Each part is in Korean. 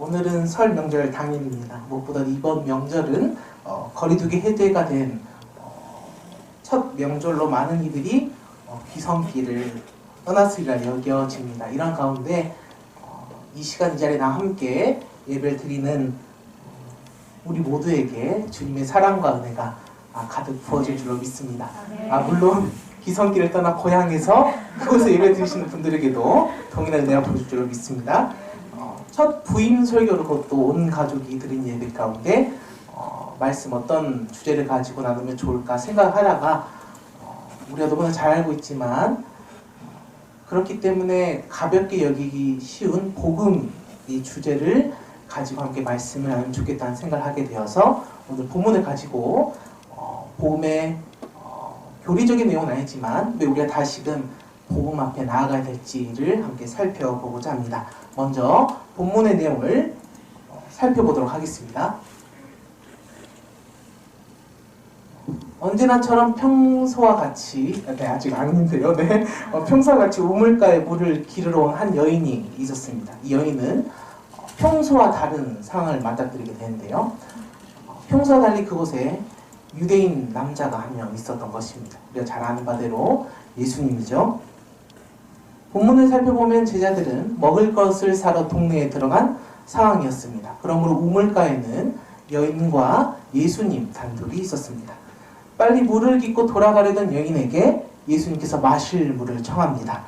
오늘은 설 명절 당일입니다. 무엇보다 이번 명절은 거리두기 해제가 된 첫 명절로 많은 이들이 귀성길을 떠났으리라 여겨집니다. 이런 가운데 이 시간 이 자리에 나와 함께 예배를 드리는 우리 모두에게 주님의 사랑과 은혜가 가득 부어질 줄로 믿습니다. 물론 귀성길을 떠나 고향에서 그곳에 예배 드리시는 분들에게도 동일한 은혜가 부어질 줄로 믿습니다. 첫 부임 설교로 그것도 온 가족이 드린 예배 가운데 말씀 어떤 주제를 가지고 나누면 좋을까 생각하다가 우리가 너무나 잘 알고 있지만 그렇기 때문에 가볍게 여기기 쉬운 복음 이 주제를 가지고 함께 말씀을 나누면 좋겠다는 생각을 하게 되어서 오늘 본문을 가지고 복음의 교리적인 내용은 아니지만 왜 우리가 다시금 복음 앞에 나아가야 될지를 함께 살펴보고자 합니다. 먼저 본문의 내용을 살펴보도록 하겠습니다. 언제나처럼 평소와 같이 아직 아닌데요. 평소와 같이 우물가에 물을 기르러 온 한 여인이 있었습니다. 이 여인은 평소와 다른 상황을 맞닥뜨리게 되는데요. 평소와 달리 그곳에 유대인 남자가 한 명 있었던 것입니다. 우리가 잘 아는 바대로 예수님이죠. 본문을 살펴보면 제자들은 먹을 것을 사러 동네에 들어간 상황이었습니다. 그러므로 우물가에는 여인과 예수님 단둘이 있었습니다. 빨리 물을 깃고 돌아가려던 여인에게 예수님께서 마실 물을 청합니다.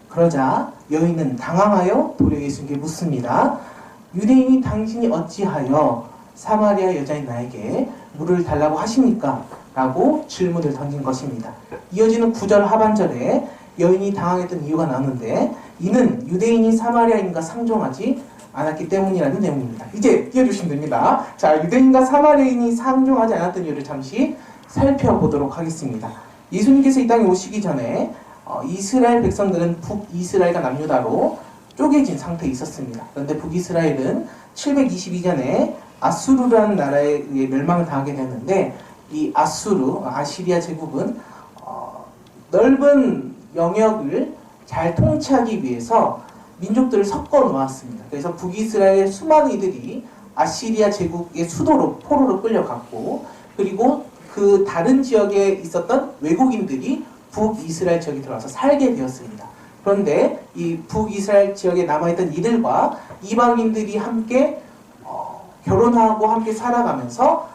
그러자 여인은 당황하여 도리어 예수님께 묻습니다. 유대인이 당신이 어찌하여 사마리아 여자인 나에게 물을 달라고 하십니까? 라고 질문을 던진 것입니다. 이어지는 9절 하반절에 여인이 당황했던 이유가 나오는데 이는 유대인이 사마리아인과 상종하지 않았기 때문이라는 내용입니다. 이제 띄워주시면 됩니다. 자, 유대인과 사마리아인이 상종하지 않았던 이유를 잠시 살펴보도록 하겠습니다. 예수님께서 이 땅에 오시기 전에 이스라엘 백성들은 북이스라엘과 남유다로 쪼개진 상태에 있었습니다. 그런데 북이스라엘은 722년에 아수르라는 나라에 의해 멸망을 당하게 되었는데 이 아시리아 제국은 넓은 영역을 잘 통치하기 위해서 민족들을 섞어 놓았습니다. 그래서 북이스라엘 수많은 이들이 아시리아 제국의 수도로 포로로 끌려갔고 그리고 그 다른 지역에 있었던 외국인들이 북이스라엘 지역에 들어와서 살게 되었습니다. 그런데 이 북이스라엘 지역에 남아있던 이들과 이방인들이 함께 결혼하고 함께 살아가면서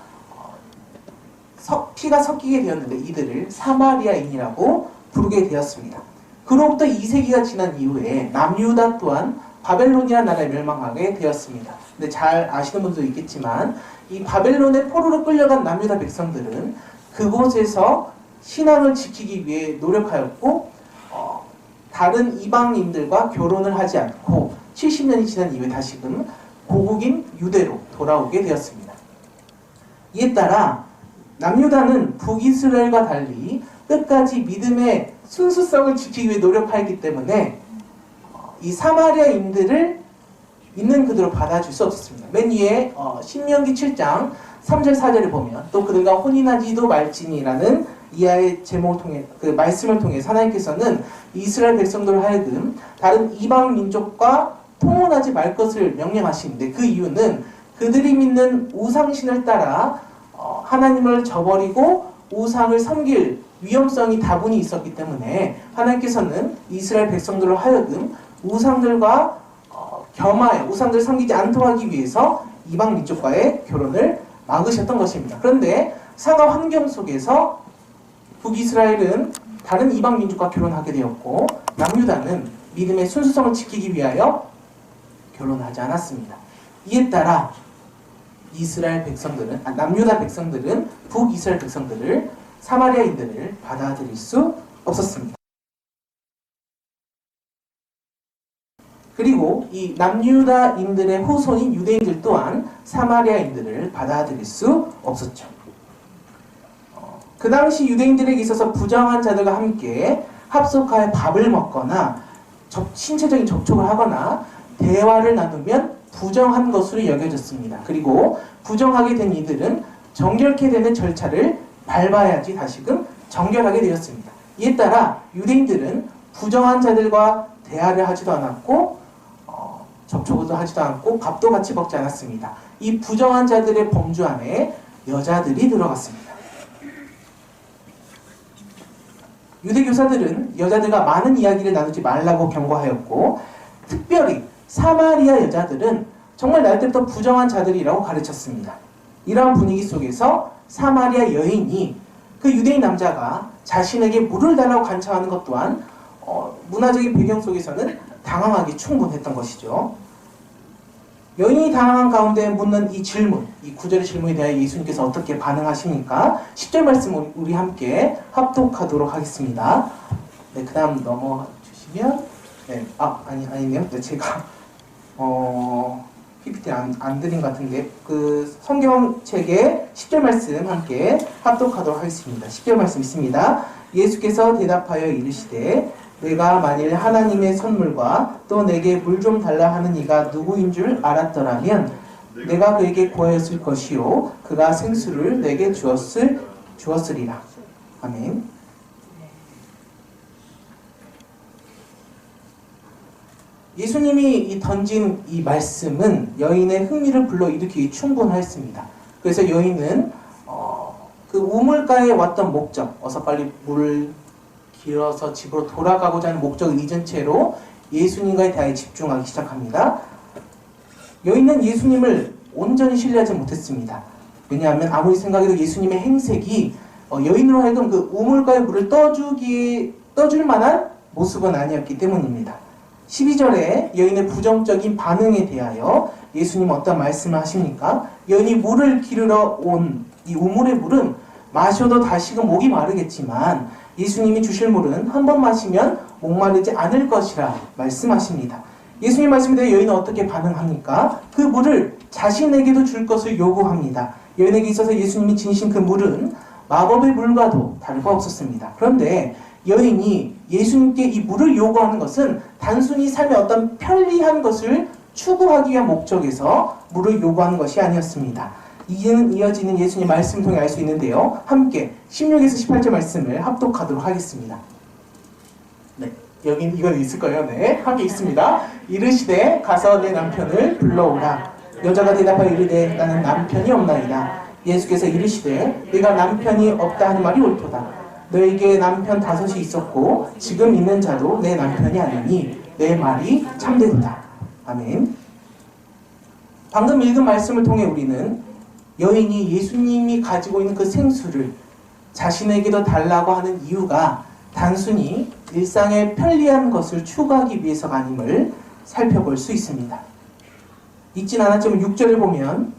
피가 섞이게 되었는데 이들을 사마리아인이라고 부르게 되었습니다. 그로부터 2세기가 지난 이후에 남유다 또한 바벨론이라는 나라에 멸망하게 되었습니다. 근데 잘 아시는 분도 있겠지만 이 바벨론의 포로로 끌려간 남유다 백성들은 그곳에서 신앙을 지키기 위해 노력하였고 다른 이방인들과 결혼을 하지 않고 70년이 지난 이후에 다시금 고국인 유대로 돌아오게 되었습니다. 이에 따라 남유다는 북이스라엘과 달리 끝까지 믿음의 순수성을 지키기 위해 노력하였기 때문에 이 사마리아인들을 있는 그대로 받아줄 수 없었습니다. 맨 위에 신명기 7장 3절 4절을 보면 또 그들과 혼인하지도 말지니라는 이하의 제목을 통해 그 말씀을 통해 하나님께서는 이스라엘 백성들을 하여금 다른 이방 민족과 통혼하지 말 것을 명령하시는데 그 이유는 그들이 믿는 우상신을 따라 하나님을 저버리고 우상을 섬길 위험성이 다분히 있었기 때문에 하나님께서는 이스라엘 백성들을 하여금 우상들과 겸하여 우상들을 섬기지 않도록 하기 위해서 이방 민족과의 결혼을 막으셨던 것입니다. 그런데 상하 환경 속에서 북이스라엘은 다른 이방 민족과 결혼하게 되었고 남유다는 믿음의 순수성을 지키기 위하여 결혼하지 않았습니다. 이에 따라 이스라엘 백성들은 남유다 백성들은 북이스라엘 백성들을 사마리아인들을 받아들일 수 없었습니다. 그리고 이 남유다인들의 후손인 유대인들 또한 사마리아인들을 받아들일 수 없었죠. 그 당시 유대인들에게 있어서 부정한 자들과 함께 합석하여 밥을 먹거나 신체적인 접촉을 하거나 대화를 나누면 부정한 것으로 여겨졌습니다. 그리고 부정하게 된 이들은 정결케 되는 절차를 밟아야지 다시금 정결하게 되었습니다. 이에 따라 유대인들은 부정한 자들과 대화를 하지도 않았고 접촉도 하지도 않고 밥도 같이 먹지 않았습니다. 이 부정한 자들의 범주 안에 여자들이 들어갔습니다. 유대 교사들은 여자들과 많은 이야기를 나누지 말라고 경고하였고, 특별히 사마리아 여자들은 정말 날 때부터 부정한 자들이라고 가르쳤습니다. 이러한 분위기 속에서 사마리아 여인이 그 유대인 남자가 자신에게 물을 달라고 간청하는 것 또한 문화적인 배경 속에서는 당황하기 충분했던 것이죠. 여인이 당황한 가운데 묻는 이 질문, 이 구절의 질문에 대해 예수님께서 어떻게 반응하십니까? 10절 말씀 우리 함께 합독하도록 하겠습니다. 네, 그 다음 넘어주시면, 네, 아니네요. 네, 제가 PPT 안 드린 것 같은데, 그 성경책의 10절 말씀 함께 합독하도록 하겠습니다. 10절 말씀 있습니다. 예수께서 대답하여 이르시되, 내가 만일 하나님의 선물과 또 내게 물 좀 달라 하는 이가 누구인 줄 알았더라면 내가 그에게 구하였을 것이요 그가 생수를 내게 주었으리라. 아멘. 예수님이 던진 이 말씀은 여인의 흥미를 불러일으키기 충분하였습니다. 그래서 여인은 그 우물가에 왔던 목적, 어서 빨리 물을 길어서 집으로 돌아가고자 하는 목적을 잊은 채로 예수님과의 대화에 집중하기 시작합니다. 여인은 예수님을 온전히 신뢰하지 못했습니다. 왜냐하면 아무리 생각해도 예수님의 행색이 여인으로 하여금 그 우물가의 물을 떠줄 만한 모습은 아니었기 때문입니다. 12절에 여인의 부정적인 반응에 대하여 예수님은 어떤 말씀을 하십니까? 여인이 물을 기르러 온 이 우물의 물은 마셔도 다시금 목이 마르겠지만 예수님이 주실 물은 한 번 마시면 목마르지 않을 것이라 말씀하십니다. 예수님 말씀에 대해 여인은 어떻게 반응합니까? 그 물을 자신에게도 줄 것을 요구합니다. 여인에게 있어서 예수님이 지니신 그 물은 마법의 물과도 다를 바 없었습니다. 그런데 여인이 예수님께 이 물을 요구하는 것은 단순히 삶의 어떤 편리한 것을 추구하기 위한 목적에서 물을 요구하는 것이 아니었습니다. 이는 이어지는 예수님 말씀을 통해 알 수 있는데요. 함께 16에서 18절 말씀을 합독하도록 하겠습니다. 네, 여기 이건 있을 거예요. 네, 함께 있습니다. 이르시되 가서 내 남편을 불러오라. 여자가 대답하여 이르되 나는 남편이 없나이다. 예수께서 이르시되 내가 남편이 없다 하는 말이 옳도다. 너에게 남편 5이 있었고 지금 있는 자도 내 남편이 아니니 내 말이 참되도다. 아멘. 방금 읽은 말씀을 통해 우리는 여인이 예수님이 가지고 있는 그 생수를 자신에게도 달라고 하는 이유가 단순히 일상의 편리한 것을 추구하기 위해서가 아님을 살펴볼 수 있습니다. 읽진 않았지만 6절을 보면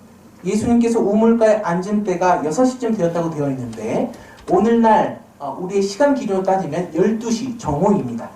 예수님께서 우물가에 앉은 때가 6시쯤 되었다고 되어 있는데 오늘날 우리의 시간 기준으로 따지면 12시 정오입니다.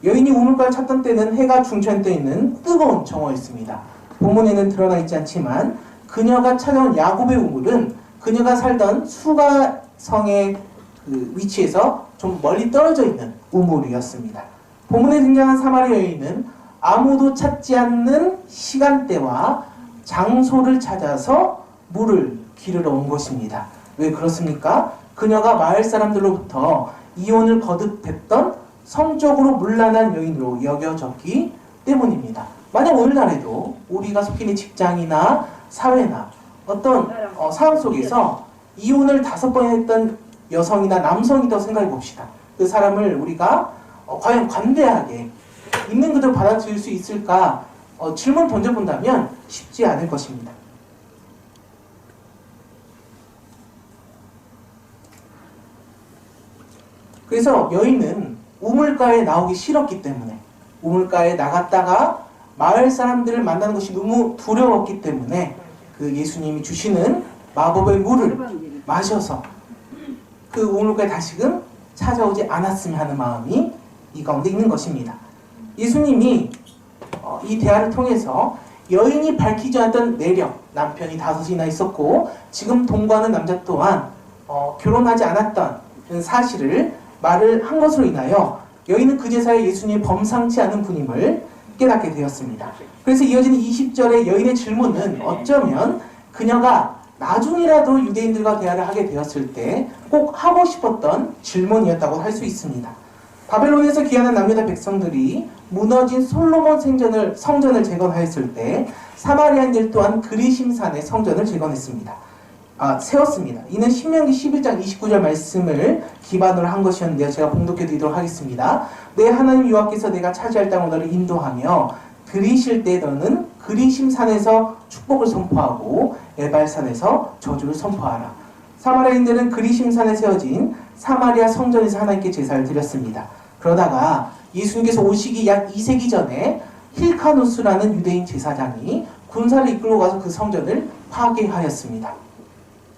여인이 우물가를 찾던 때는 해가 중천되어 있는 뜨거운 정오였습니다. 본문에는 드러나 있지 않지만 그녀가 찾아온 야곱의 우물은 그녀가 살던 수가성의 그 위치에서 좀 멀리 떨어져 있는 우물이었습니다. 본문에 등장한 사마리아 여인은 아무도 찾지 않는 시간대와 장소를 찾아서 물을 기르러 온 것입니다. 왜 그렇습니까? 그녀가 마을 사람들로부터 이혼을 거듭했던 성적으로 문란한 여인으로 여겨졌기 때문입니다. 만약 오늘날에도 우리가 속해 있는 직장이나 사회나 어떤 상황 속에서 이혼을 5번 했던 여성이나 남성이라고 생각해 봅시다. 그 사람을 우리가 과연 관대하게 있는 그대로 받아들일 수 있을까? 질문 던져본다면 쉽지 않을 것입니다. 그래서 여인은 우물가에 나오기 싫었기 때문에 우물가에 나갔다가 마을 사람들을 만나는 것이 너무 두려웠기 때문에 그 예수님이 주시는 마법의 물을 마셔서 그 우물가에 다시금 찾아오지 않았으면 하는 마음이 이 가운데 있는 것입니다. 예수님이 이 대화를 통해서 여인이 밝히지 않았던 내력, 남편이 5이나 있었고 지금 동거하는 남자 또한 결혼하지 않았던 사실을 말을 한 것으로 인하여 여인은 그제서야 예수님이 범상치 않은 분임을 깨닫게 되었습니다. 그래서 이어지는 20절의 여인의 질문은 어쩌면 그녀가 나중이라도 유대인들과 대화를 하게 되었을 때 꼭 하고 싶었던 질문이었다고 할 수 있습니다. 바벨론에서 귀환한 남유다 백성들이 무너진 솔로몬 성전을 재건하였을 때 사마리아인들 또한 그리심산의 성전을 세웠습니다. 이는 신명기 11장 29절 말씀을 기반으로 한 것이었는데요. 제가 봉독해 드리도록 하겠습니다. 내 하나님 여호와께서 내가 차지할 땅으로 너를 인도하며 들이실 때 너는 그리심산에서 축복을 선포하고 에발산에서 저주를 선포하라. 사마리아인들은 그리심산에 세워진 사마리아 성전에서 하나님께 제사를 드렸습니다. 그러다가 예수님께서 오시기 약 2세기 전에 힐카누스라는 유대인 제사장이 군사를 이끌고 가서 그 성전을 파괴하였습니다.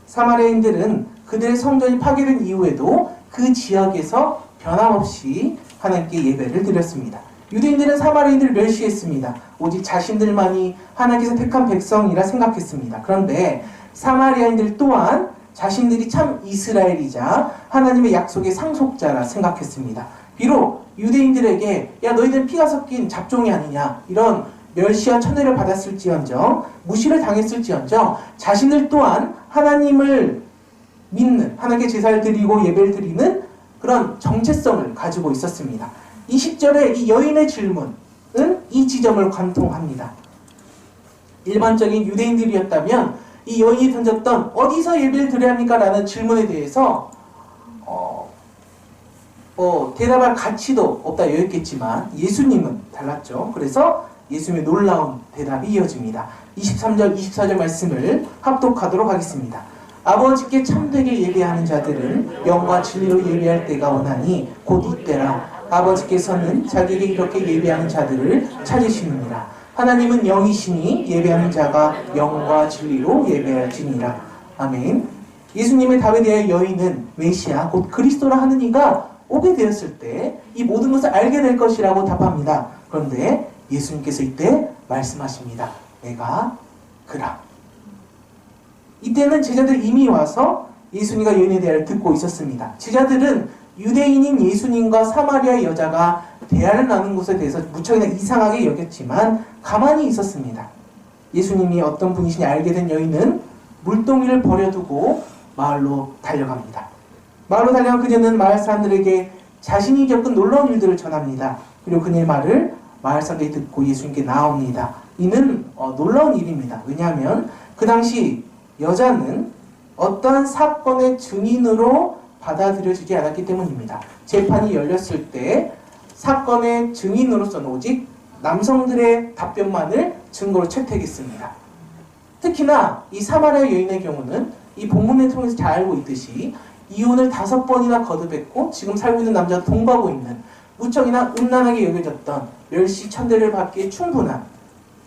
사마리아인들은 그들의 성전이 파괴된 이후에도 그 지역에서 변함없이 하나님께 예배를 드렸습니다. 유대인들은 사마리아인들을 멸시했습니다. 오직 자신들만이 하나님께서 택한 백성이라 생각했습니다. 그런데 사마리아인들 또한 자신들이 참 이스라엘이자 하나님의 약속의 상속자라 생각했습니다. 비록 유대인들에게 야 너희들은 피가 섞인 잡종이 아니냐 이런 멸시와 천대를 받았을지언정 무시를 당했을지언정 자신들 또한 하나님을 믿는 하나님께 제사를 드리고 예배를 드리는 그런 정체성을 가지고 있었습니다. 20절에 이 여인의 질문은 이 지점을 관통합니다. 일반적인 유대인들이었다면 이 여인이 던졌던 어디서 예배를 드려야 합니까? 라는 질문에 대해서 대답할 가치도 없다 여겼겠지만 예수님은 달랐죠. 그래서 예수님의 놀라운 대답이 이어집니다. 23절, 24절 말씀을 합독하도록 하겠습니다. 아버지께 참되게 예배하는 자들은 영과 진리로 예배할 때가 오나니 곧 이때라. 아버지께서는 자기에게 이렇게 예배하는 자들을 찾으시느니라. 하나님은 영이시니 예배하는 자가 영과 진리로 예배할지니라. 아멘. 예수님의 답에 대하여 여인은 메시아 곧 그리스도라 하는 이가 오게 되었을 때 이 모든 것을 알게 될 것이라고 답합니다. 그런데 예수님께서 이때 말씀하십니다. 내가 그라. 이때는 제자들 이미 와서 예수님과 여인의 대화를 듣고 있었습니다. 제자들은 유대인인 예수님과 사마리아 여자가 대화를 나눈 것에 대해서 무척이나 이상하게 여겼지만 가만히 있었습니다. 예수님이 어떤 분이시니 알게 된 여인은 물동이를 버려두고 마을로 달려갑니다. 마을로 달려간 그녀는 마을 사람들에게 자신이 겪은 놀라운 일들을 전합니다. 그리고 그녀의 말을 마을 사람들이 듣고 예수님께 나옵니다. 이는 놀라운 일입니다. 왜냐하면 그 당시 여자는 어떠한 사건의 증인으로 받아들여지지 않았기 때문입니다. 재판이 열렸을 때 사건의 증인으로서는 오직 남성들의 답변만을 증거로 채택했습니다. 특히나 이 사마리아 여인의 경우는 이 본문을 통해서 잘 알고 있듯이 이혼을 5번이나 거듭했고 지금 살고 있는 남자와 동거하고 있는 무척이나 음란하게 여겨졌던 멸시 천대를 받기에 충분한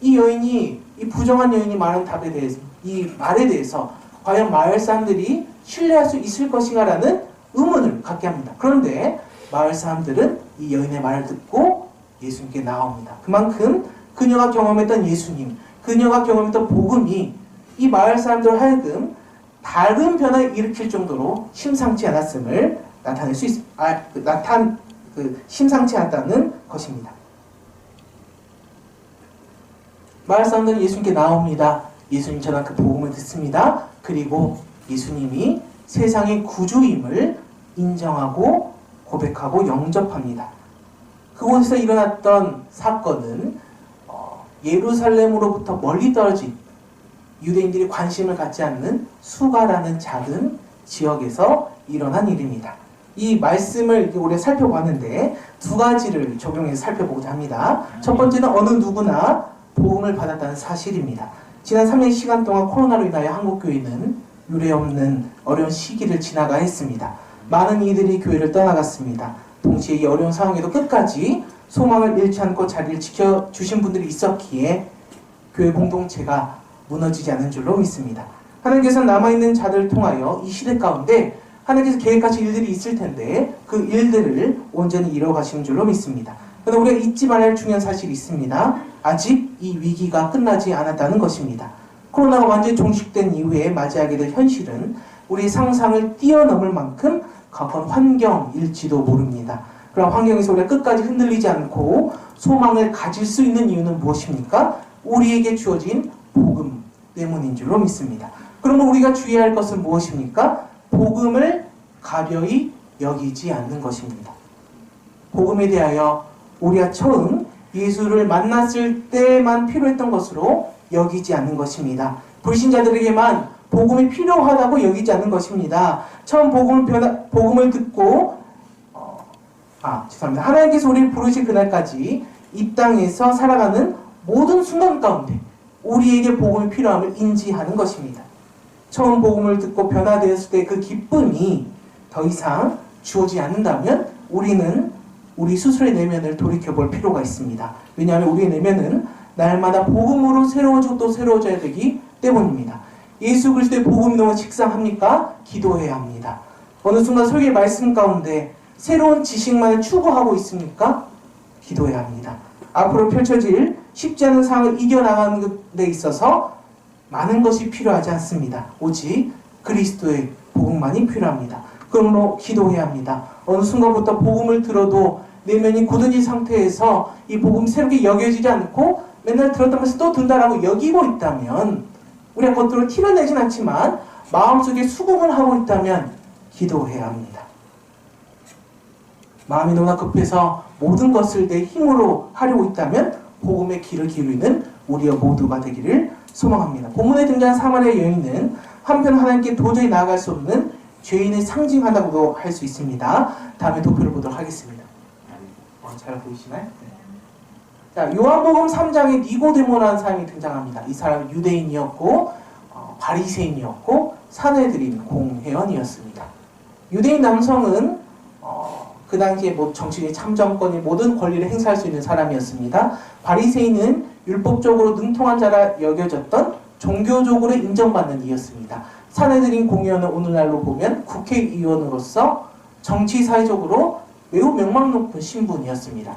이 여인이 이 부정한 여인이 말한 답에 대해서 이 말에 대해서 과연 마을 사람들이 신뢰할 수 있을 것인가라는 의문을 갖게 합니다. 그런데 마을 사람들은 이 여인의 말을 듣고 예수님께 나옵니다. 그만큼 그녀가 경험했던 예수님, 그녀가 경험했던 복음이 이 마을 사람들 하여금 다른 변화를 일으킬 정도로 심상치 않았음을 심상치 않다는 것입니다. 마을 사람들은 예수님께 나옵니다. 예수님 전한 그 복음을 듣습니다. 그리고 예수님이 세상의 구주임을 인정하고 고백하고 영접합니다. 그곳에서 일어났던 사건은 예루살렘으로부터 멀리 떨어진 유대인들이 관심을 갖지 않는 수가라는 작은 지역에서 일어난 일입니다. 이 말씀을 우리가 살펴봤는데 두 가지를 적용해서 살펴보고자 합니다. 첫 번째는 어느 누구나 복음을 받았다는 사실입니다. 지난 3년 시간 동안 코로나로 인하여 한국교회는 유례없는 어려운 시기를 지나가 했습니다. 많은 이들이 교회를 떠나갔습니다. 동시에 이 어려운 상황에도 끝까지 소망을 잃지 않고 자리를 지켜주신 분들이 있었기에 교회 공동체가 무너지지 않은 줄로 믿습니다. 하나님께서 남아있는 자들을 통하여 이 시대 가운데 하나님께서 계획하신 일들이 있을 텐데 그 일들을 온전히 이뤄가시는 줄로 믿습니다. 그런데 우리가 잊지 말아야 할 중요한 사실이 있습니다. 아직 이 위기가 끝나지 않았다는 것입니다. 코로나가 완전히 종식된 이후에 맞이하게 될 현실은 우리 상상을 뛰어넘을 만큼 가까운 환경일지도 모릅니다. 그런 환경에서 우리가 끝까지 흔들리지 않고 소망을 가질 수 있는 이유는 무엇입니까? 우리에게 주어진 복음 때문인 줄로 믿습니다. 그러면 우리가 주의해야 할 것은 무엇입니까? 복음을 가벼이 여기지 않는 것입니다. 복음에 대하여 우리가 처음 예수를 만났을 때만 필요했던 것으로 여기지 않는 것입니다. 불신자들에게만 복음이 필요하다고 여기지 않는 것입니다. 처음 복음을 듣고 죄송합니다. 하나님께서 우리를 부르신 그날까지 이 땅에서 살아가는 모든 순간 가운데 우리에게 복음이 필요함을 인지하는 것입니다. 처음 복음을 듣고 변화되었을 때 그 기쁨이 더 이상 주어지지 않는다면 우리는 우리 스스로의 내면을 돌이켜볼 필요가 있습니다. 왜냐하면 우리의 내면은 날마다 복음으로 새로워지고 또 새로워져야 되기 때문입니다. 예수 그리스도의 복음이 너무 식상합니까? 기도해야 합니다. 어느 순간 설교의 말씀 가운데 새로운 지식만을 추구하고 있습니까? 기도해야 합니다. 앞으로 펼쳐질 쉽지 않은 상황을 이겨나가는 데 있어서 많은 것이 필요하지 않습니다. 오직 그리스도의 복음만이 필요합니다. 그러므로 기도해야 합니다. 어느 순간부터 복음을 들어도 내면이 굳은 상태에서 이 복음이 새롭게 여겨지지 않고 맨날 들었다면서 또 든다라고 여기고 있다면 우리가 겉으로 티를 내진 않지만 마음속에 수긍을 하고 있다면 기도해야 합니다. 마음이 너무나 급해서 모든 것을 내 힘으로 하려고 있다면 복음의 귀를 기울이는 우리와 모두가 되기를 소망합니다. 본문에 등장한 사마리아 여인은 한편 하나님께 도저히 나아갈 수 없는 죄인을 상징한다고도 할 수 있습니다. 다음에 도표를 보도록 하겠습니다. 잘 보이시나요? 네. 자, 요한복음 3장에 니고데모라는 사람이 등장합니다. 이 사람은 유대인이었고 바리새인이었고 사내들인 공회원이었습니다. 유대인 남성은 그 당시에 정치적인 참정권이 모든 권리를 행사할 수 있는 사람이었습니다. 바리새인은 율법적으로 능통한 자라 여겨졌던 종교적으로 인정받는 이였습니다. 사내들인 공회원은 오늘날로 보면 국회의원으로서 정치 사회적으로 매우 명망 높은 신분이었습니다.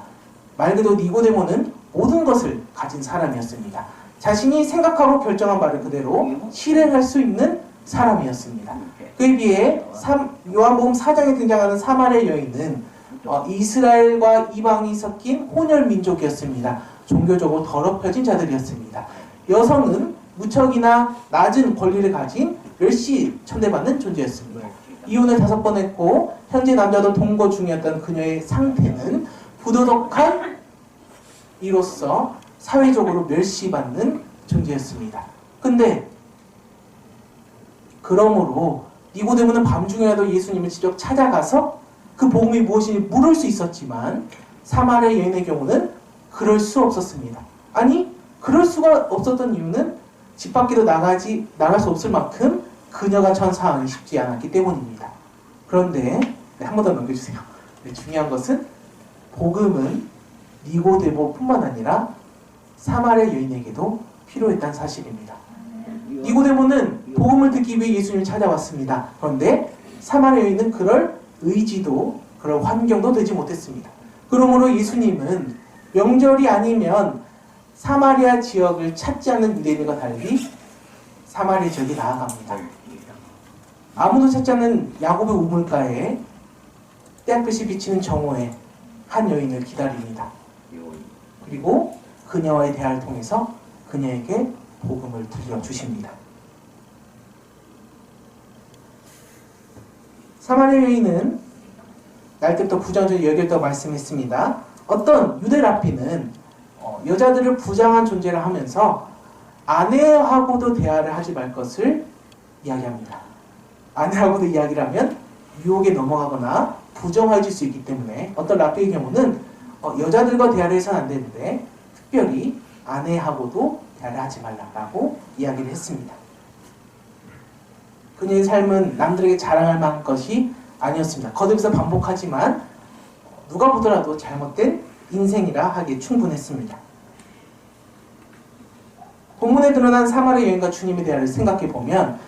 말 그대로 니고데모는 모든 것을 가진 사람이었습니다. 자신이 생각하고 결정한 바를 그대로 실행할 수 있는 사람이었습니다. 그에 비해 요한복음 4장에 등장하는 사마리아 여인은 이스라엘과 이방이 섞인 혼혈 민족이었습니다. 종교적으로 더럽혀진 자들이었습니다. 여성은 무척이나 낮은 권리를 가진 멸시 천대받는 존재였습니다. 이혼을 5번 했고 현재 남자도 동거 중이었던 그녀의 상태는 부도덕한 이로서 사회적으로 멸시받는 존재였습니다. 근데 그러므로 니고데모는 밤중이라도 예수님을 직접 찾아가서 그 복음이 무엇인지 물을 수 있었지만 사마리아 여인의 경우는 그럴 수 없었습니다. 아니 그럴 수가 없었던 이유는 집 밖에도 나갈 수 없을 만큼 그녀가 처한 상황이 쉽지 않았기 때문입니다. 그런데 한 번 더 넘겨주세요. 중요한 것은 복음은 니고데모뿐만 아니라 사마리아 여인에게도 필요했다는 사실입니다. 니고데모는 복음을 듣기 위해 예수님을 찾아왔습니다. 그런데 사마리아 여인은 그럴 의지도 그럴 환경도 되지 못했습니다. 그러므로 예수님은 명절이 아니면 사마리아 지역을 찾지 않는 유대인과 달리 사마리아 지역에 나아갑니다. 아무도 찾지 않는 야곱의 우물가에 떼약볕이 비치는 정오에 한 여인을 기다립니다. 그리고 그녀와의 대화를 통해서 그녀에게 복음을 들려주십니다. 사마리아 여인은 날 때부터 부정적으로 여겼다고 말씀했습니다. 어떤 유대 랍비는 여자들을 부장한 존재를 하면서 아내하고도 대화를 하지 말 것을 이야기합니다. 아내하고도 이야기를 하면 유혹에 넘어가거나 부정해질 수 있기 때문에 어떤 랍비의 경우는 여자들과 대화를 해서는 안 되는데 특별히 아내하고도 대화를 하지 말라고 이야기를 했습니다. 그녀의 삶은 남들에게 자랑할 만한 것이 아니었습니다. 거듭해서 반복하지만 누가 보더라도 잘못된 인생이라 하기에 충분했습니다. 본문에 드러난 사마리아 여인과 주님의 대화를 생각해보면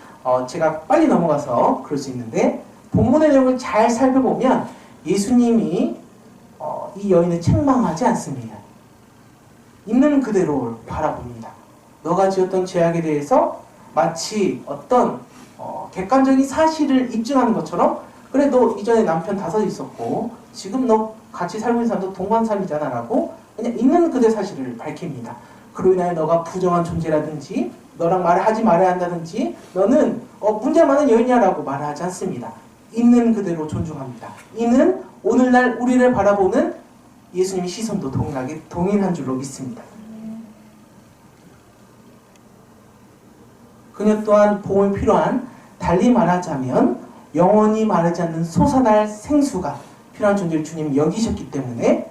제가 빨리 넘어가서 그럴 수 있는데 본문의 내용을 잘 살펴보면 예수님이 이 여인을 책망하지 않습니다. 있는 그대로 바라봅니다. 너가 지었던 죄악에 대해서 마치 어떤 객관적인 사실을 입증하는 것처럼 그래 너 이전에 남편 5 있었고 지금 너 같이 살고 있는 사람도 동반살이잖아 라고 그냥 있는 그대 사실을 밝힙니다. 그로 인하여 너가 부정한 존재라든지 너랑 말을 하지 말아야 한다든지 너는 문제 많은 여인이야 라고 말을 하지 않습니다. 있는 그대로 존중합니다. 이는 오늘날 우리를 바라보는 예수님의 시선도 동일한 줄로 믿습니다. 그녀 또한 복음이 필요한, 달리 말하자면 영원히 마르지 않는 솟아날 생수가 필요한 존재를 주님이 여기셨기 때문에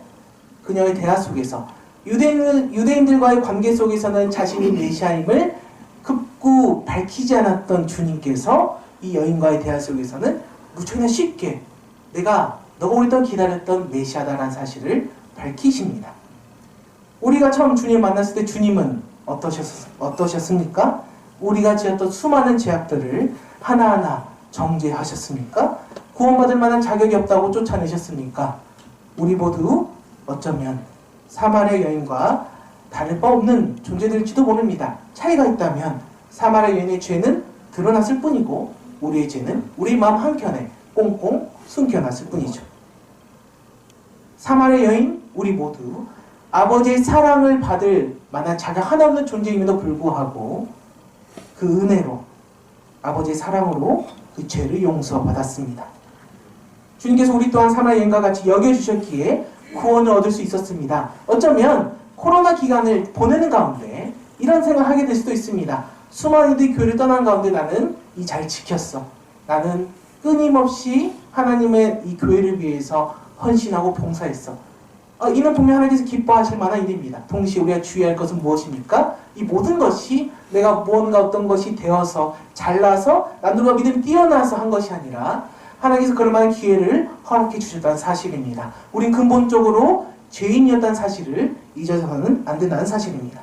그녀의 대화 속에서 유대인들과의 관계 속에서는 자신이 메시아임을 급구 밝히지 않았던 주님께서 이 여인과의 대화 속에서는 무척이나 쉽게 너가 오랫동안 기다렸던 메시아다라는 사실을 밝히십니다. 우리가 처음 주님을 만났을 때 주님은 어떠셨습니까? 우리가 지었던 수많은 죄악들을 하나하나 정죄하셨습니까? 구원받을 만한 자격이 없다고 쫓아내셨습니까? 우리 모두 어쩌면 사마리아 여인과 다를 바 없는 존재들일지도 모릅니다. 차이가 있다면 사마리아 여인의 죄는 드러났을 뿐이고 우리의 죄는 우리 마음 한켠에 꽁꽁 숨겨놨을 뿐이죠. 사마리아 여인, 우리 모두 아버지의 사랑을 받을 만한 자격 하나 없는 존재임에도 불구하고 그 은혜로, 아버지의 사랑으로 그 죄를 용서받았습니다. 주님께서 우리 또한 사마리아 여인과 같이 여겨주셨기에 구원을 얻을 수 있었습니다. 어쩌면 코로나 기간을 보내는 가운데 이런 생각을 하게 될 수도 있습니다. 수많은 이들이 교회를 떠난 가운데 나는 이 잘 지켰어. 나는 끊임없이 하나님의 이 교회를 위해서 헌신하고 봉사했어. 이는 분명 하나님께서 기뻐하실 만한 일입니다. 동시에 우리가 주의할 것은 무엇입니까? 이 모든 것이 내가 무언가 어떤 것이 되어서 잘나서 남들과 믿음이 뛰어나서 한 것이 아니라 하나님께서 그럴 만한 기회를 허락해 주셨다는 사실입니다. 우린 근본적으로 죄인이었다는 사실을 잊어서는 안 된다는 사실입니다.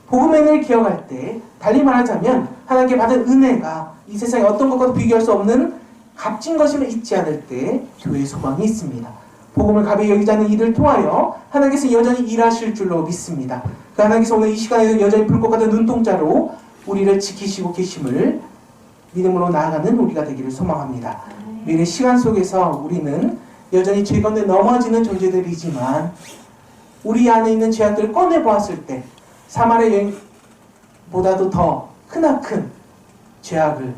복음의 은혜를 기억할 때 달리 말하자면 하나님께 받은 은혜가 이 세상에 어떤 것과도 비교할 수 없는 값진 것임을 잊지 않을 때 교회의 소망이 있습니다. 복음을 가벼이 여기지 않는 이들을 통하여 하나님께서 여전히 일하실 줄로 믿습니다. 그 하나님께서 오늘 이 시간에도 여전히 불꽃 같은 눈동자로 우리를 지키시고 계심을 믿음으로 나아가는 우리가 되기를 소망합니다. 미래 시간 속에서 우리는 여전히 죄 가운데 넘어지는 존재들이지만 우리 안에 있는 죄악들을 꺼내보았을 때 사마리아 여인보다도 더 크나큰 죄악을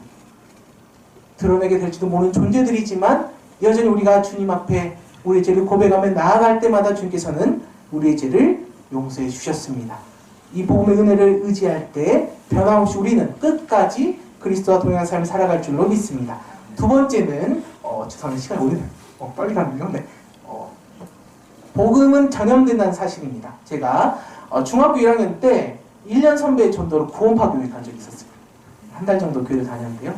드러내게 될지도 모르는 존재들이지만 여전히 우리가 주님 앞에 우리의 죄를 고백하며 나아갈 때마다 주님께서는 우리의 죄를 용서해 주셨습니다. 이 복음의 은혜를 의지할 때 변함없이 우리는 끝까지 그리스도와 동행한 삶을 살아갈 줄로 믿습니다. 두 번째는 죄송합니다. 시간이 오래 빨리 가는군요. 네. 복음은 전염된다는 사실입니다. 제가 중학교 1학년 때 1년 선배 전도로 구원파 교회 간 적이 있었어요. 한 달 정도 교회를 다녔는데요.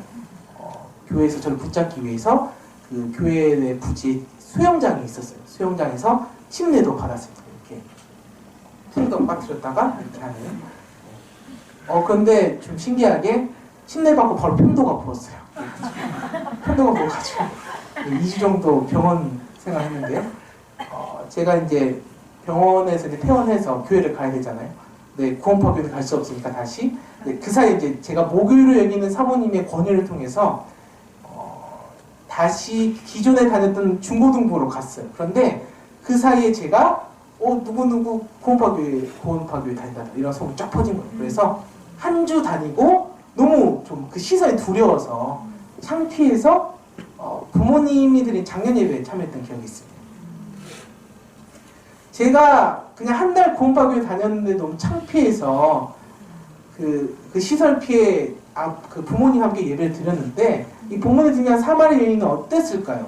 교회에서 저를 붙잡기 위해서 그 교회 내 부지에 수영장이 있었어요. 수영장에서 침례도 받았습니다. 이렇게 틀도 빠뜨렸다가 이렇게 하는. 그런데 좀 신기하게 침례 받고 바로 편도가 부었어요. 편도가 부어가지고 2주 정도 병원 생활했는데요. 제가 이제 병원에서 이제 퇴원해서 교회를 가야 되잖아요. 네, 구원파 교회를 갈 수 없으니까 다시. 네, 그 사이에 이제 제가 목요일을 여기는 사모님의 권유를 통해서 다시 기존에 다녔던 중고등부로 갔어요. 그런데 그 사이에 제가 누구누구 구원파 교회 다닌다 이런 소문이 쫙 퍼진 거예요. 그래서 한 주 다니고 너무 좀 그 시선이 두려워서 창피해서 부모님이 드린 작년 예배에 참여했던 기억이 있습니다. 제가 그냥 한 달 구원파 교회 다녔는데 너무 창피해서 그 시설 피해 그 부모님 함께 예배를 드렸는데 이 본문에 등장한 사마리아 여인은 어땠을까요?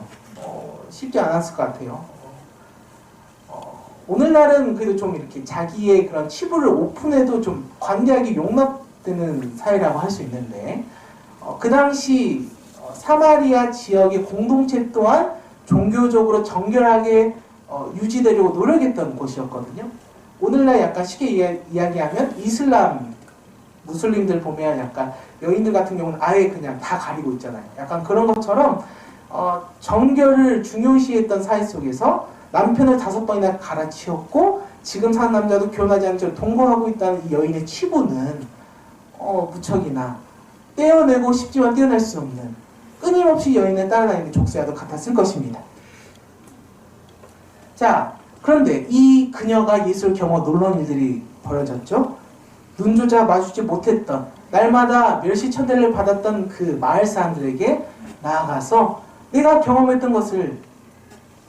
쉽지 않았을 것 같아요. 오늘날은 그래도 좀 이렇게 자기의 그런 치부를 오픈해도 좀 관대하게 용납되는 사회라고 할 수 있는데 그 당시 사마리아 지역의 공동체 또한 종교적으로 정결하게 유지되려고 노력했던 곳이었거든요. 오늘날 약간 쉽게 이야기하면 이슬람 무슬림들 보면 약간 여인들 같은 경우는 아예 그냥 다 가리고 있잖아요. 약간 그런 것처럼 정결을 중요시했던 사회 속에서 남편을 5번이나 갈아치웠고 지금 사는 남자도 결혼하지 않은 채로 동거하고 있다는 이 여인의 치부는 무척이나 떼어내고 싶지만 떼어낼 수 없는 끊임없이 여인을 따라다니는 족쇄와도 같았을 것입니다. 자, 그런데 이 그녀가 예수를 경험 놀라운 일들이 벌어졌죠. 눈조차 마주치지 못했던 날마다 멸시천대를 받았던 그 마을 사람들에게 나아가서 내가 경험했던 것을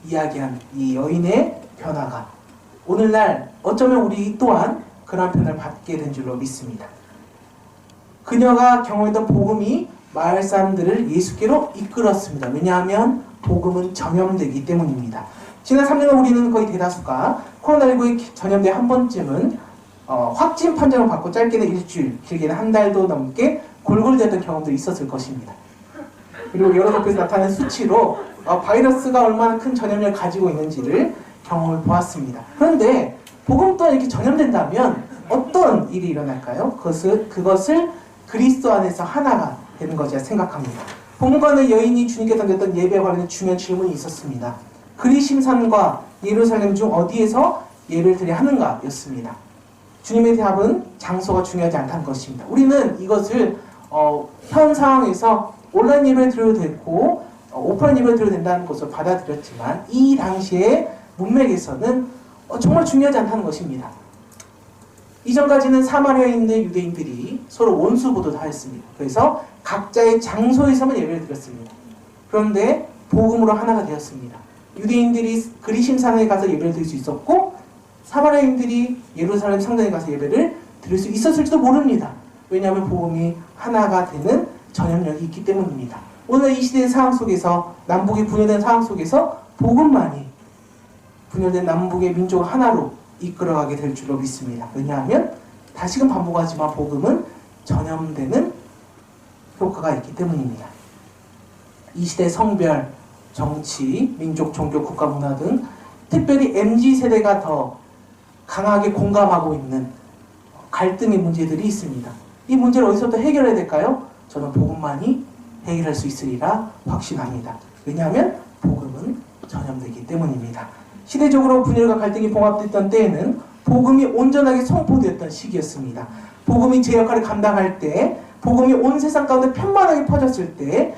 이야기한 이 여인의 변화가 오늘날 어쩌면 우리 또한 그러한 변화를 받게 된 줄로 믿습니다. 그녀가 경험했던 복음이 마을 사람들을 예수께로 이끌었습니다. 왜냐하면 복음은 전염되기 때문입니다. 지난 3년간 우리는 거의 대다수가 코로나19에 전염돼 한 번쯤은 확진 판정을 받고 짧게는 일주일, 길게는 한 달도 넘게 골골대었던 경험들이 있었을 것입니다. 그리고 여러 도표에서 나타나는 수치로 바이러스가 얼마나 큰 전염력을 가지고 있는지를 경험을 보았습니다. 그런데 복음 또한 이렇게 전염된다면 어떤 일이 일어날까요? 그것을 그리스도 안에서 하나가 되는 것이라 생각합니다. 본문가의 여인이 주님께 던졌던 예배에 관련된 중요한 질문이 있었습니다. 그리심산과 예루살렘 중 어디에서 예배를 드려야 하는가? 였습니다. 주님의 대답은 장소가 중요하지 않다는 것입니다. 우리는 이것을 현 상황에서 온라인 예배를 드려도 되고 오프라인 예배를 드려도 된다는 것을 받아들였지만 이 당시의 문맥에서는 정말 중요하지 않다는 것입니다. 이전까지는 사마리아에 있는 유대인들이 서로 원수보도 하였습니다. 그래서 각자의 장소에서만 예배를 드렸습니다. 그런데 복음으로 하나가 되었습니다. 유대인들이 그리심산에 가서 예배를 드릴 수 있었고 사마리아인들이 예루살렘 성전에 가서 예배를 드릴 수 있었을지도 모릅니다. 왜냐하면 복음이 하나가 되는 전염력이 있기 때문입니다. 오늘 이 시대의 상황 속에서 남북이 분열된 상황 속에서 복음만이 분열된 남북의 민족 하나로 이끌어가게 될 줄로 믿습니다. 왜냐하면 다시금 반복하지만 복음은 전염되는 효과가 있기 때문입니다. 이 시대 성별, 정치, 민족, 종교, 국가, 문화 등 특별히 MZ세대가 더 강하게 공감하고 있는 갈등의 문제들이 있습니다. 이 문제를 어디서부터 해결해야 될까요? 저는 복음만이 해결할 수 있으리라 확신합니다. 왜냐하면 복음은 전염되기 때문입니다. 시대적으로 분열과 갈등이 봉합됐던 때에는 복음이 온전하게 선포되었던 시기였습니다. 복음이 제 역할을 감당할 때, 복음이 온 세상 가운데 편만하게 퍼졌을 때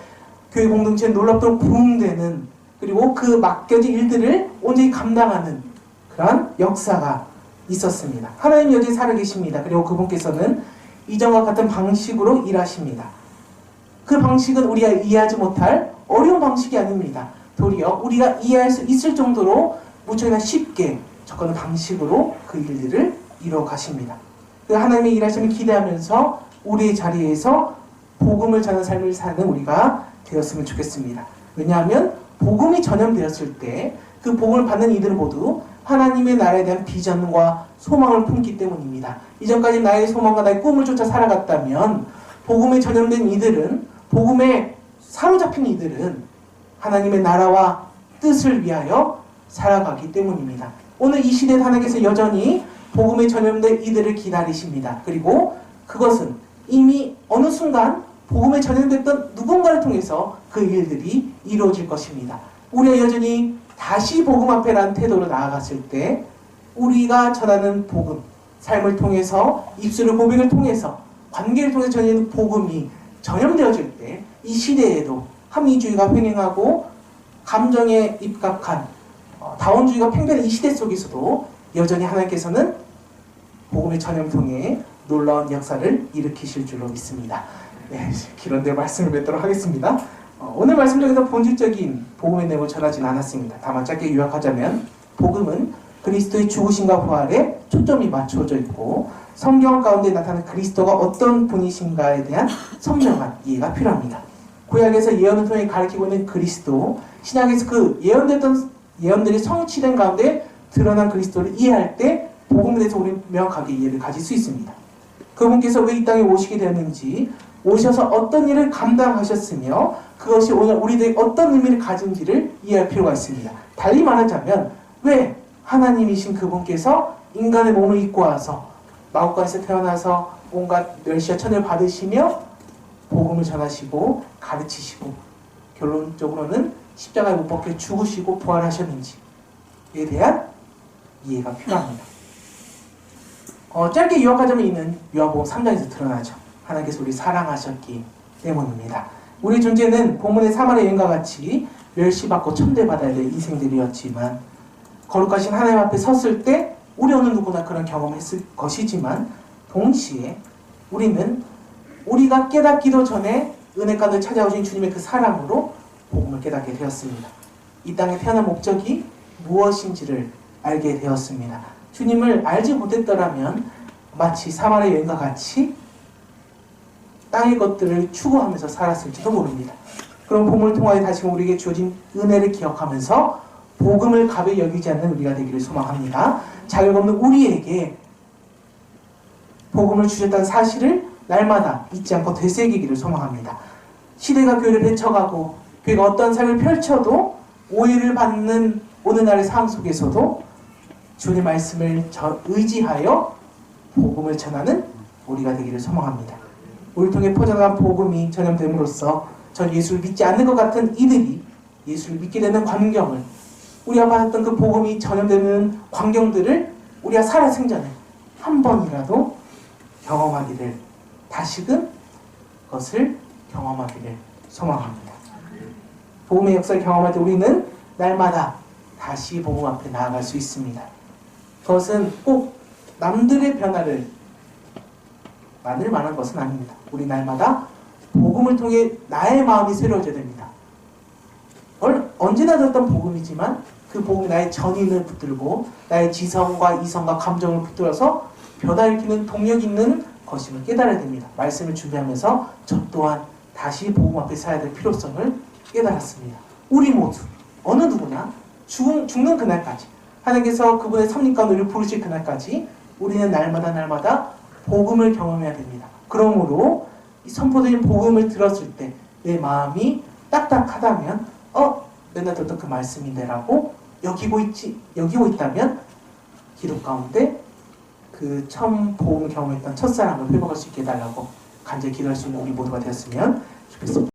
교회 공동체는 놀랍도록 부흥되는, 그리고 그 맡겨진 일들을 온전히 감당하는 그러한 역사가 있었습니다. 하나님 여전히 살아계십니다. 그리고 그분께서는 이전과 같은 방식으로 일하십니다. 그 방식은 우리가 이해하지 못할 어려운 방식이 아닙니다. 도리어 우리가 이해할 수 있을 정도로 무척이나 쉽게 접근하는 방식으로 그 일들을 이루어 가십니다. 그 하나님의 일하심을 기대하면서 우리의 자리에서 복음을 전하는 삶을 사는 우리가 되었으면 좋겠습니다. 왜냐하면 복음이 전염되었을 때 그 복음을 받는 이들은 모두 하나님의 나라에 대한 비전과 소망을 품기 때문입니다. 이전까지 나의 소망과 나의 꿈을 쫓아 살아갔다면 복음에 전염된 이들은, 복음에 사로잡힌 이들은 하나님의 나라와 뜻을 위하여 살아가기 때문입니다. 오늘 이 시대에 하나님께서 여전히 복음에 전염된 이들을 기다리십니다. 그리고 그것은 이미 어느 순간 복음에 전염됐던 누군가를 통해서 그 일들이 이루어질 것입니다. 우리가 여전히 다시 복음 앞에라는 태도로 나아갔을 때 우리가 전하는 복음, 삶을 통해서, 입술의 고백을 통해서, 관계를 통해서 전하는 복음이 전염되어질 때 이 시대에도 합리주의가 횡행하고 감정에 입각한 다원주의가 팽배한 이 시대 속에서도 여전히 하나님께서는 복음의 전염을 통해 놀라운 역사를 일으키실 줄로 믿습니다. 네, 길었는데 말씀을 맺도록 하겠습니다. 오늘 말씀 중에서 본질적인 복음의 내용을 전하진 않았습니다. 다만 짧게 요약하자면 복음은 그리스도의 죽으심과 부활에 초점이 맞춰져 있고 성경 가운데 나타나는 그리스도가 어떤 분이신가에 대한 선명한 이해가 필요합니다. 구약에서 예언을 통해 가리키고 있는 그리스도, 신약에서 그 예언들이 성취된 가운데 드러난 그리스도를 이해할 때 복음에 대해서 우리는 명확하게 이해를 가질 수 있습니다. 그분께서 왜 이 땅에 오시게 되었는지, 오셔서 어떤 일을 감당하셨으며 그것이 오늘 우리들에게 어떤 의미를 가진지를 이해할 필요가 있습니다. 달리 말하자면 왜 하나님이신 그분께서 인간의 몸을 입고 와서 마구간에서 태어나서 온갖 멸시와 천을 받으시며 복음을 전하시고 가르치시고 결론적으로는 십자가에 못 박혀 죽으시고 부활하셨는지에 대한 이해가 필요합니다. 짧게 요약하자면 이는 요한복음 3장에서 드러나죠. 하나님께서 우리 사랑하셨기 때문입니다. 우리 존재는 본문의 사마리아 여인과 같이 멸시받고 천대받아야 될 인생들이었지만 거룩하신 하나님 앞에 섰을 때 우리 어느 누구나 그런 경험했을 것이지만 동시에 우리는 우리가 깨닫기도 전에 은혜 가운데 찾아오신 주님의 그 사랑으로 복음을 깨닫게 되었습니다. 이 땅에 태어난 목적이 무엇인지를 알게 되었습니다. 주님을 알지 못했더라면 마치 사마리아 여인과 같이 땅의 것들을 추구하면서 살았을지도 모릅니다. 그럼 복음을 통하여 다시금 우리에게 주어진 은혜를 기억하면서 복음을 가벼이 여기지 않는 우리가 되기를 소망합니다. 자격 없는 우리에게 복음을 주셨다는 사실을 날마다 잊지 않고 되새기기를 소망합니다. 시대가 교회를 헤쳐가고 교회가 어떤 삶을 펼쳐도 오해를 받는 오늘날의 상황 속에서도 주님 말씀을 의지하여 복음을 전하는 우리가 되기를 소망합니다. 우리를 통해 퍼져나간 복음이 전염됨으로써 전 예수를 믿지 않는 것 같은 이들이 예수를 믿게 되는 광경을, 우리가 받았던 그 복음이 전염되는 광경들을 우리가 살아생전에 한 번이라도 경험하기를, 다시금 그것을 경험하기를 소망합니다. 복음의 역사를 경험할 때 우리는 날마다 다시 복음 앞에 나아갈 수 있습니다. 그것은 꼭 남들의 변화를 만들 만한 것은 아닙니다. 우리 날마다 복음을 통해 나의 마음이 새로워져야 됩니다. 언제나 들었던 복음이지만 그 복음이 나의 전인을 붙들고 나의 지성과 이성과 감정을 붙들어서 변화일으키는 동력 있는 것임을 깨달아야 됩니다. 말씀을 준비하면서 저 또한 다시 복음 앞에 서야 될 필요성을 깨달았습니다. 우리 모두 어느 누구나 죽는 그날까지, 하나님께서 그분의 섭리 가운데 우리를 부르실 그날까지 우리는 날마다 복음을 경험해야 됩니다. 그러므로 이 선포드린 복음을 들었을 때 내 마음이 딱딱하다면 맨날 듣던 그 말씀인데 라고 여기고 있다면 기도 가운데 그 처음 복음을 경험했던 첫사랑을 회복할 수 있게 해달라고 간절히 기도할 수 있는 우리 모두가 되었으면 좋겠습니다.